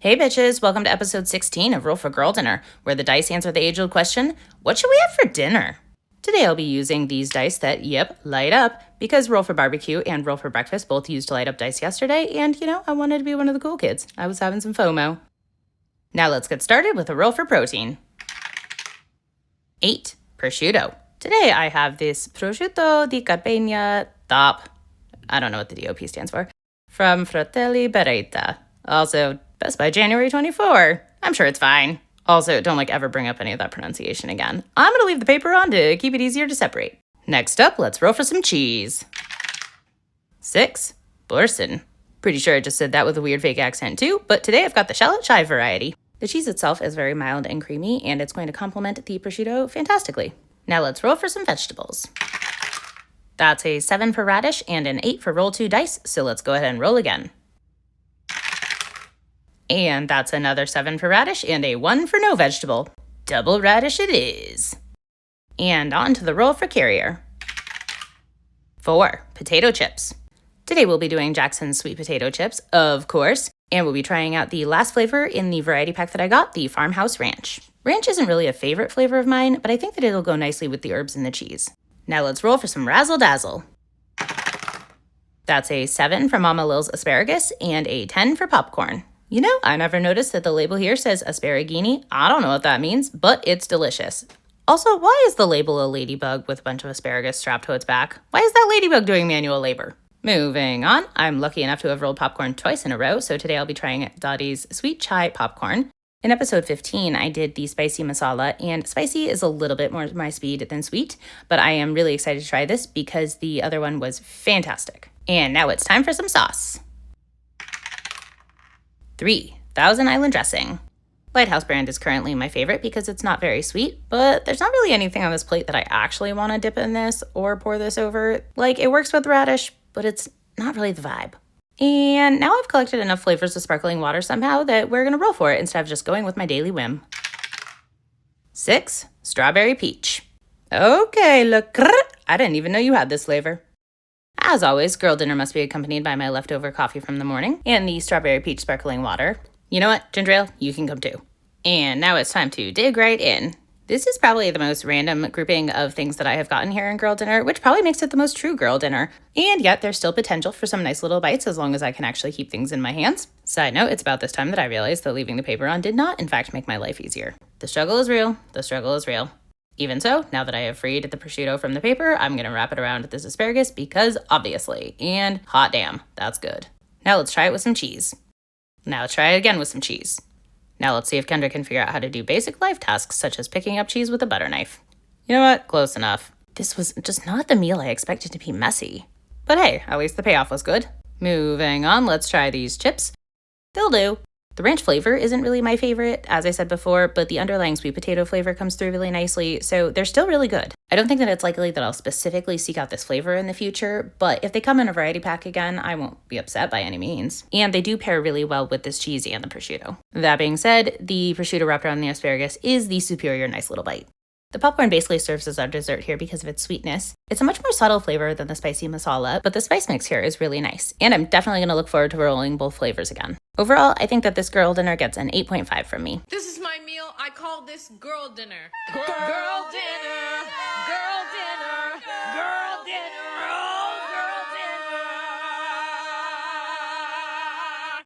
Hey bitches, welcome to episode 16 of Roll for Girl Dinner, where the dice answer the age-old question, what should we have for dinner? Today I'll be using these dice that, light up, because Roll for Barbecue and Roll for Breakfast both used light up dice yesterday, and I wanted to be one of the cool kids. I was having some FOMO. Now let's get started with a roll for protein. 8. Prosciutto. Today I have this prosciutto di Carpegna top. I don't know what the DOP stands for. From Fratelli Beretta. Also, Best by January 24. I'm sure it's fine. Also, don't ever bring up any of that pronunciation again. I'm gonna leave the paper on to keep it easier to separate. Next up, let's roll for some cheese. 6. Boursin. Pretty sure I just said that with a weird fake accent too, but today I've got the shallot chive variety. The cheese itself is very mild and creamy, and it's going to complement the prosciutto fantastically. Now let's roll for some vegetables. That's a 7 for radish and an 8 for roll 2 dice, so let's go ahead and roll again. And that's another 7 for radish and a 1 for no vegetable. Double radish it is. And on to the roll for carrier. 4. Potato chips. Today we'll be doing Jackson's sweet potato chips, of course, and we'll be trying out the last flavor in the variety pack that I got, the Farmhouse Ranch. Ranch isn't really a favorite flavor of mine, but I think that it'll go nicely with the herbs and the cheese. Now let's roll for some Razzle Dazzle. That's a 7 for Mama Lil's asparagus and a 10 for popcorn. I never noticed that the label here says asparagini. I don't know what that means, but it's delicious. Also, why is the label a ladybug with a bunch of asparagus strapped to its back? Why is that ladybug doing manual labor? Moving on, I'm lucky enough to have rolled popcorn twice in a row, so today I'll be trying Dottie's Sweet Chai Popcorn. In episode 15, I did the spicy masala, and spicy is a little bit more my speed than sweet, but I am really excited to try this because the other one was fantastic. And now it's time for some sauce. 3. Thousand Island dressing. Lighthouse brand is currently my favorite because it's not very sweet, but there's not really anything on this plate that I actually want to dip in this or pour this over. It works with radish, but it's not really the vibe. And now I've collected enough flavors of sparkling water somehow that we're going to roll for it instead of just going with my daily whim. 6. Strawberry peach. Okay, look, I didn't even know you had this flavor. As always, girl dinner must be accompanied by my leftover coffee from the morning and the strawberry peach sparkling water. You know what, Ginger Ale, you can come too. And now it's time to dig right in. This is probably the most random grouping of things that I have gotten here in girl dinner, which probably makes it the most true girl dinner. And yet there's still potential for some nice little bites as long as I can actually keep things in my hands. Side note, it's about this time that I realized that leaving the paper on did not, in fact, make my life easier. The struggle is real. The struggle is real. Even so, now that I have freed the prosciutto from the paper, I'm going to wrap it around this asparagus because obviously, and hot damn, that's good. Now let's try it with some cheese. Now let's try it again with some cheese. Now let's see if Kendra can figure out how to do basic life tasks such as picking up cheese with a butter knife. You know what? Close enough. This was just not the meal I expected to be messy. But hey, at least the payoff was good. Moving on, let's try these chips. They'll do. The ranch flavor isn't really my favorite, as I said before, but the underlying sweet potato flavor comes through really nicely, so they're still really good. I don't think that it's likely that I'll specifically seek out this flavor in the future, but if they come in a variety pack again, I won't be upset by any means. And they do pair really well with this cheese and the prosciutto. That being said, the prosciutto wrapped around the asparagus is the superior nice little bite. The popcorn basically serves as our dessert here because of its sweetness. It's a much more subtle flavor than the spicy masala, but the spice mix here is really nice, and I'm definitely going to look forward to rolling both flavors again. Overall, I think that this girl dinner gets an 8.5 from me. This is my meal. I call this girl dinner. Girl dinner. Girl dinner. Girl dinner.